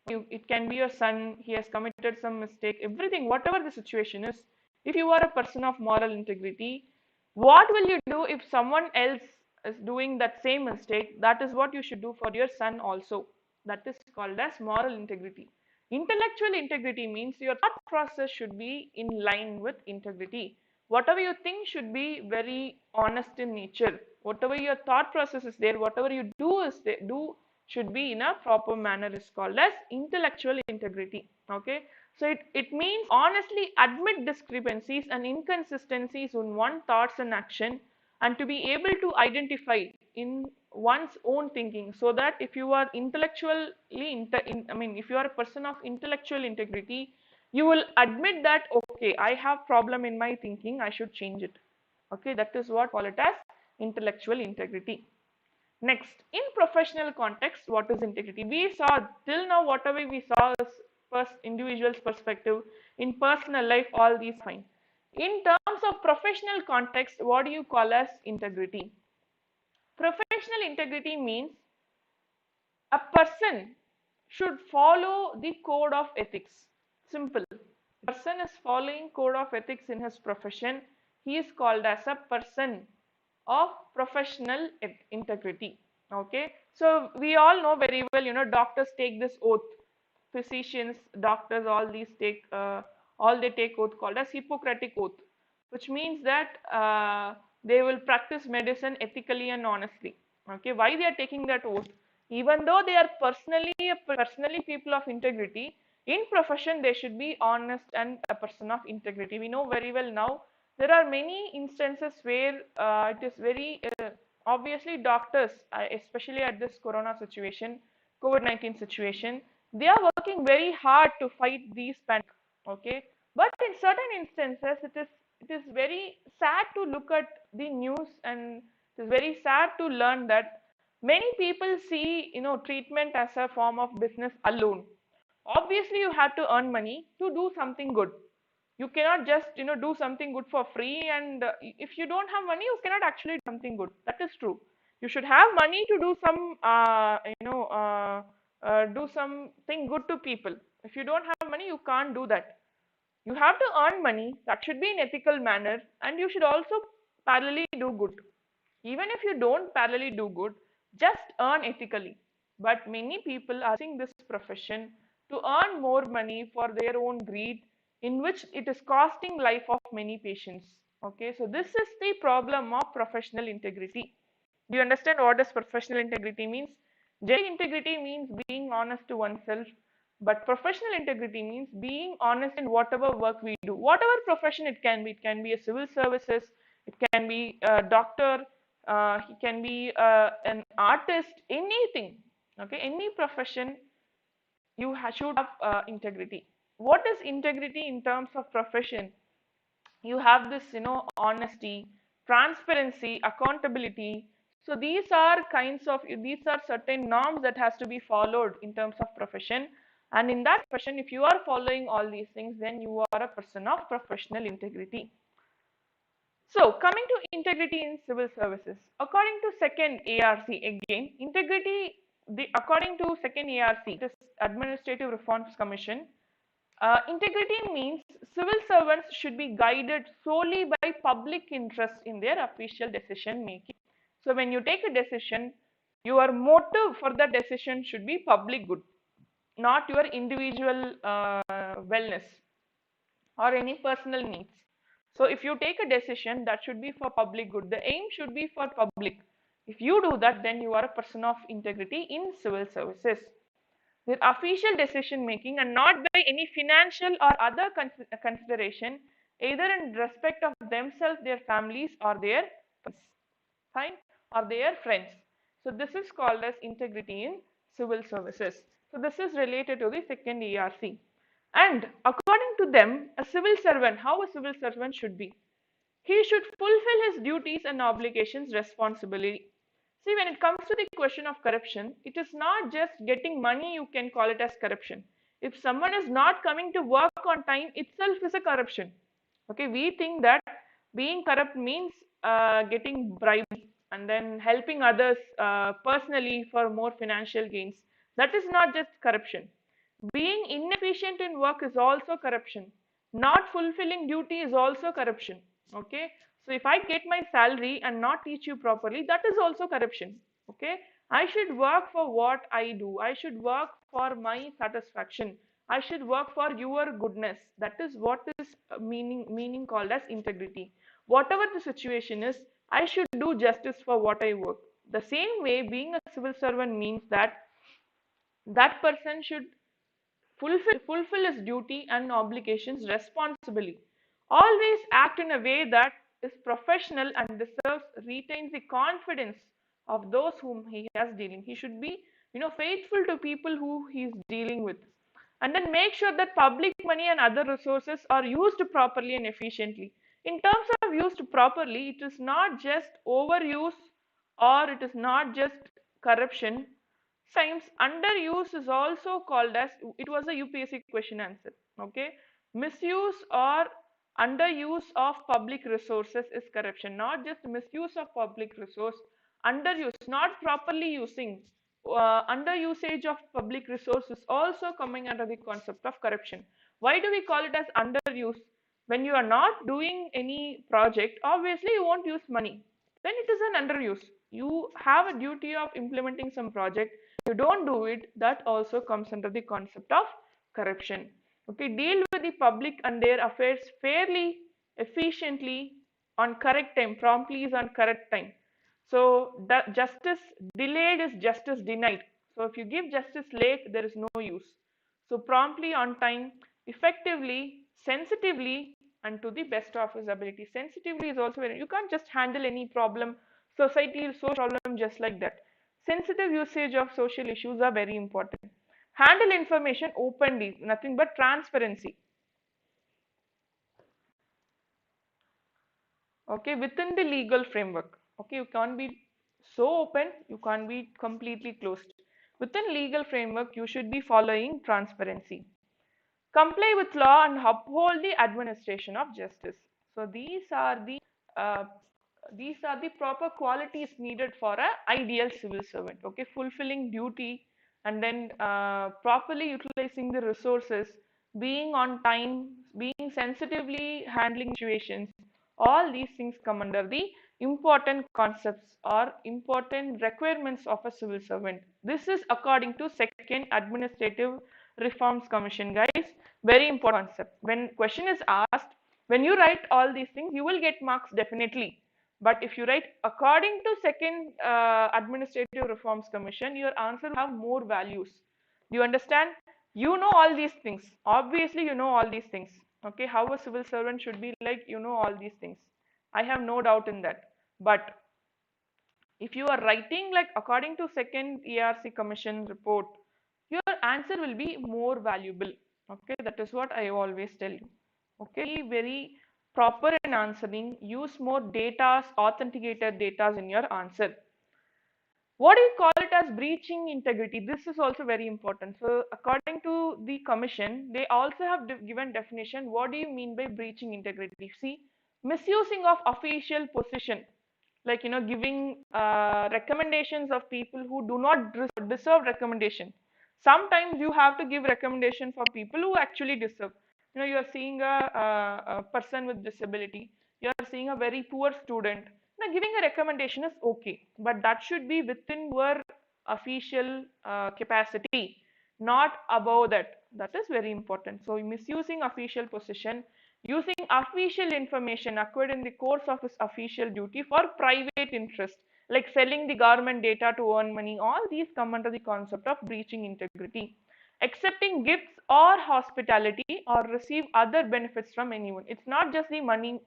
It can be your son, he has committed some mistake, everything, whatever the situation is. If you are a person of moral integrity, what will you do if someone else is doing that same mistake? That is what you should do for your son also. That is called as moral integrity. Intellectual integrity means your thought process should be in line with integrity. Whatever you think should be very honest in nature. Whatever your thought process is there, whatever you do should be in a proper manner, is called as intellectual integrity. Okay, so it means honestly admit discrepancies and inconsistencies in one thoughts and action, and to be able to identify in one's own thinking, so that if you are intellectually if you are a person of intellectual integrity, you will admit that okay, I have problem in my thinking, I should change it. Okay, that is what call it as intellectual integrity. Next, in professional context, what is integrity? We saw till now whatever we saw is first individual's perspective. In personal life, all these fine. In terms of professional context, what do you call as integrity? Professional integrity means a person should follow the code of ethics. Simple. Person is following code of ethics in his profession. He is called as a person of professional integrity. Okay, so we all know very well, doctors take this oath. Physicians, doctors, all they take oath called as Hippocratic oath, which means that they will practice medicine ethically and honestly. Okay, why they are taking that oath? Even though they are personally people of integrity, in profession they should be honest and a person of integrity. We know very well now there are many instances where it is very obviously doctors, especially at this corona situation, COVID-19 situation, they are working very hard to fight these pandemic. Okay, but in certain instances, it is very sad to look at the news, and it is very sad to learn that many people see treatment as a form of business alone. Obviously, you have to earn money to do something good. You cannot just do something good for free, and if you don't have money, you cannot actually do something good. That is true. You should have money to do some do something good to people. If you don't have money, you can't do that. You have to earn money, that should be in ethical manner, and you should also parallelly do good. Even if you don't parallelly do good, just earn ethically. But many people are using this profession to earn more money for their own greed, in which it is costing life of many patients. Okay, so this is the problem of professional integrity. Do you understand what does professional integrity means? Genuine integrity means being honest to oneself, but professional integrity means being honest in whatever work we do, whatever profession it can be. It can be a civil services, it can be a doctor, it can be an artist, anything. Okay, any profession, you should have integrity. What is integrity in terms of profession? You have this, honesty, transparency, accountability. So these are certain norms that has to be followed in terms of profession. And in that profession, if you are following all these things, then you are a person of professional integrity. So coming to integrity in civil services, according to second ARC, again integrity, according to second ARC, this Administrative Reforms Commission, integrity means civil servants should be guided solely by public interest in their official decision making. So when you take a decision, your motive for the decision should be public good, not your individual wellness or any personal needs. So if you take a decision, that should be for public good. The aim should be for public. If you do that, then you are a person of integrity in civil services. Their official decision making and not by any financial or other consideration, either in respect of themselves, their families, or their friends, fine, or their friends. So this is called as integrity in civil services. So this is related to the second ERC. And according to them, a civil servant, how a civil servant should be, he should fulfill his duties and obligations responsibly. See, when it comes to the question of corruption, it is not just getting money, you can call it as corruption. If someone is not coming to work on time, itself is a corruption. Okay, we think that being corrupt means getting bribes and then helping others personally for more financial gains. That is not just corruption. Being inefficient in work is also corruption. Not fulfilling duty is also corruption. Okay, so if I get my salary and not teach you properly, that is also corruption. Okay, I should work for what I do. I should work for my satisfaction. I should work for your goodness. That is what is meaning called as integrity. Whatever the situation is, I should do justice for what I work. The same way, being a civil servant means that that person should fulfill his duty and obligations responsibly. Always act in a way that is professional and retains the confidence of those whom he has dealing. He should be, faithful to people who he is dealing with. And then make sure that public money and other resources are used properly and efficiently. In terms of used properly, it is not just overuse or it is not just corruption. Sometimes underuse is also called as, it was a UPSC question answer. Okay, misuse or underuse of public resources is corruption. Not just misuse of public resource, underuse, not properly using, under usage of public resources also coming under the concept of corruption. Why do we call it as underuse? When you are not doing any project, obviously you won't use money, then it is an underuse. You have a duty of implementing some project, you don't do it, that also comes under the concept of corruption. Okay, deal with the public and their affairs fairly, efficiently, on correct time. Promptly is on correct time. So the justice delayed is justice denied. So if you give justice late, there is no use. So promptly, on time, effectively, sensitively, and to the best of his ability. Sensitively is also very, you can't just handle any problem, society social problem just like that. Sensitive usage of social issues are very important. Handle information openly, nothing but transparency. Okay, within the legal framework. Okay, you can't be so open, you can't be completely closed. Within legal framework, you should be following transparency. Comply with law and uphold the administration of justice. So uh, these are the proper qualities needed for a ideal civil servant. Okay, fulfilling duty and then properly utilizing the resources, being on time, being sensitively handling situations, all these things come under the important concepts or important requirements of a civil servant. This is according to second Administrative Reforms Commission, guys. Very important concept. When question is asked, when you write all these things, you will get marks definitely. But if you write according to second Administrative Reforms Commission, your answer will have more values. Do you understand? You know all these things. Obviously, you know all these things. Okay, how a civil servant should be like, you know all these things. I have no doubt in that. But if you are writing like according to second ERC Commission report, your answer will be more valuable. Okay, that is what I always tell you. Okay, very proper in answering. Use more data, authenticated data in your answer. What do you call it as breaching integrity? This is also very important. So according to the commission, they also have given definition. What do you mean by breaching integrity? See, misusing of official position, like giving recommendations of people who do not deserve recommendation. Sometimes you have to give recommendation for people who actually deserve. You are seeing a person with disability, you are seeing a very poor student. Now giving a recommendation is okay, but that should be within your official capacity, not above that. That is very important. So misusing official position, using official information acquired in the course of his official duty for private interest, like selling the government data to earn money, all these come under the concept of breaching integrity. Accepting gifts or hospitality or receive other benefits from anyone. It's not just the money,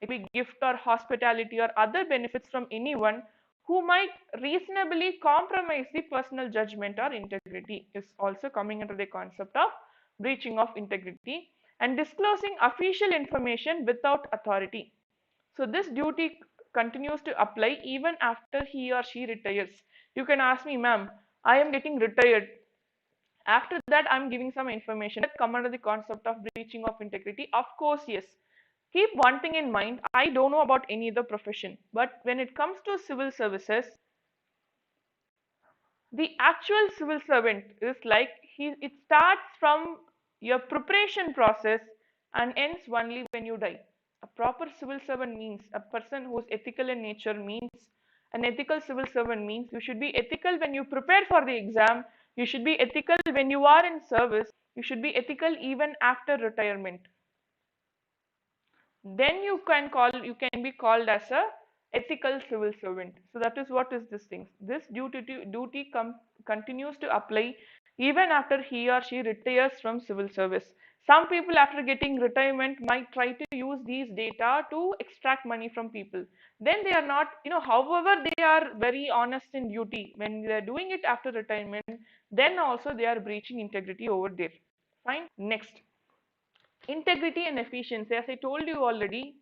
it will be gift or hospitality or other benefits from anyone who might reasonably compromise the personal judgment or integrity is also coming under the concept of breaching of integrity. And disclosing official information without authority. So this duty continues to apply even after he or she retires. You can ask me, ma'am, I am getting retired. After that, I'm giving some information that come under the concept of breaching of integrity. Of course, yes. Keep one thing in mind. I don't know about any other profession, but when it comes to civil services, the actual civil servant is like it starts from your preparation process and ends only when you die. A proper civil servant means a person who is ethical in nature, means an ethical civil servant means you should be ethical when you prepare for the exam, you should be ethical when you are in service, you should be ethical even after retirement. Then you can be called as a ethical civil servant. So that is what is this thing. This duty continues to apply even after he or she retires from civil service. Some people after getting retirement might try to use these data to extract money from people. Then they are not, however they are very honest in duty when they are doing it after retirement, then also they are breaching integrity over there. Fine. Next, integrity and efficiency. As I told you already,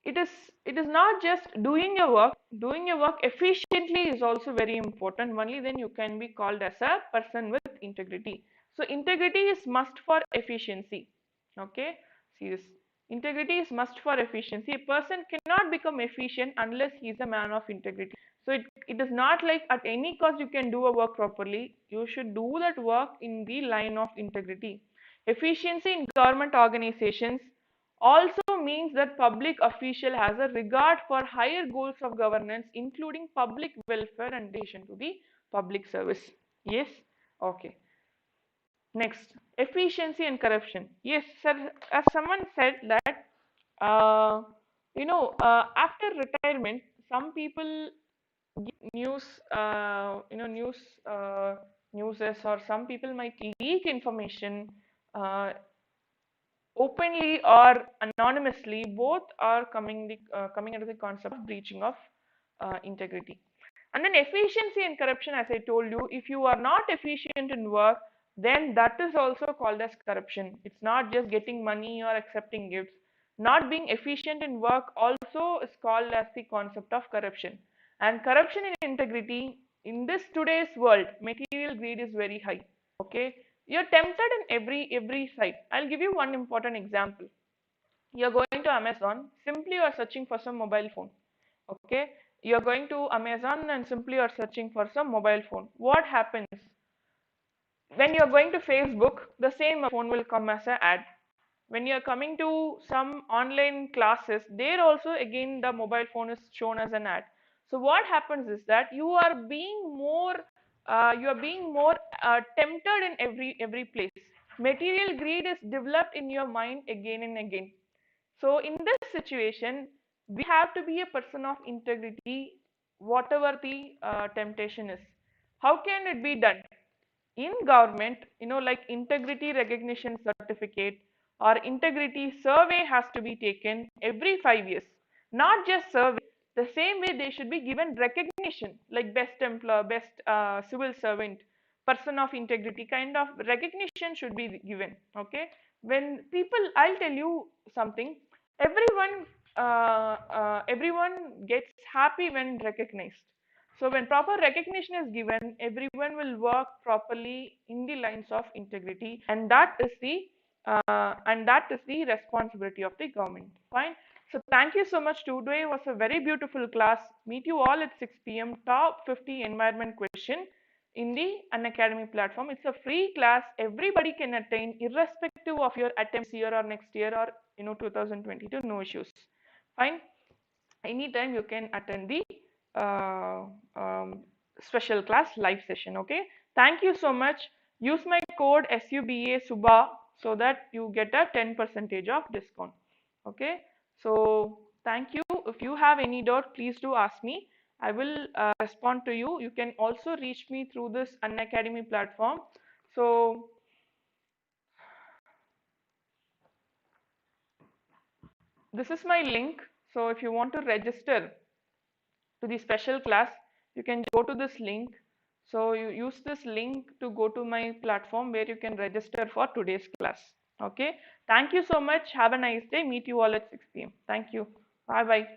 it is it is not just doing your work efficiently is also very important. Only then you can be called as a person with integrity. So integrity is must for efficiency. Okay, see this, integrity is must for efficiency. A person cannot become efficient unless he is a man of integrity. So it is not like at any cost you can do a work properly. You should do that work in the line of integrity. Efficiency in government organizations also means that public official has a regard for higher goals of governance, including public welfare and addition to the public service. Yes. Okay. Next, efficiency and corruption. Yes, sir. As someone said that, after retirement, some people give news, newses, or some people might leak information openly or anonymously. Both are coming under the concept of breaching of integrity. And then efficiency and corruption, as I told you, if you are not efficient in work, then that is also called as corruption. It's not just getting money or accepting gifts. Not being efficient in work also is called as the concept of corruption. And corruption and integrity in this today's world, material greed is very high. Okay, you're tempted in every site. I'll give you one important example. You're going to Amazon, simply you're searching for some mobile phone. Okay, you're going to Amazon and simply you're searching for some mobile phone. What happens? when you're going to Facebook, the same phone will come as an ad. When you're coming to some online classes, there also again the mobile phone is shown as an ad. So what happens is that you are being more tempted in every place. Material greed is developed in your mind again and again. So in this situation, we have to be a person of integrity, whatever the temptation is. How can it be done? In government, like integrity recognition certificate or integrity survey has to be taken every 5 years. Not just survey, the same way they should be given recognition, like best employer, best civil servant, person of integrity kind of recognition should be given. Okay, when people, I'll tell you something, everyone everyone gets happy when recognized. So when proper recognition is given, everyone will work properly in the lines of integrity, and that is the responsibility of the government. Fine. So thank you so much. Today was a very beautiful class. Meet you all at 6 p.m. Top 50 environment question in the Unacademy platform. It's a free class. Everybody can attain, irrespective of your attempts year or next year or 2022. No issues. Fine. Anytime you can attend the uh, special class live session. Okay, thank you so much. Use my code SUBA SUBA so that you get a 10% of discount. Okay, so thank you. If you have any doubt, please do ask me. I will respond to you. You can also reach me through this Unacademy platform. So this is my link. So if you want to register to the special class, you can go to this link. So you use this link to go to my platform where you can register for today's class. Okay, thank you so much. Have a nice day. Meet you all at 6 p.m. Thank you. Bye bye.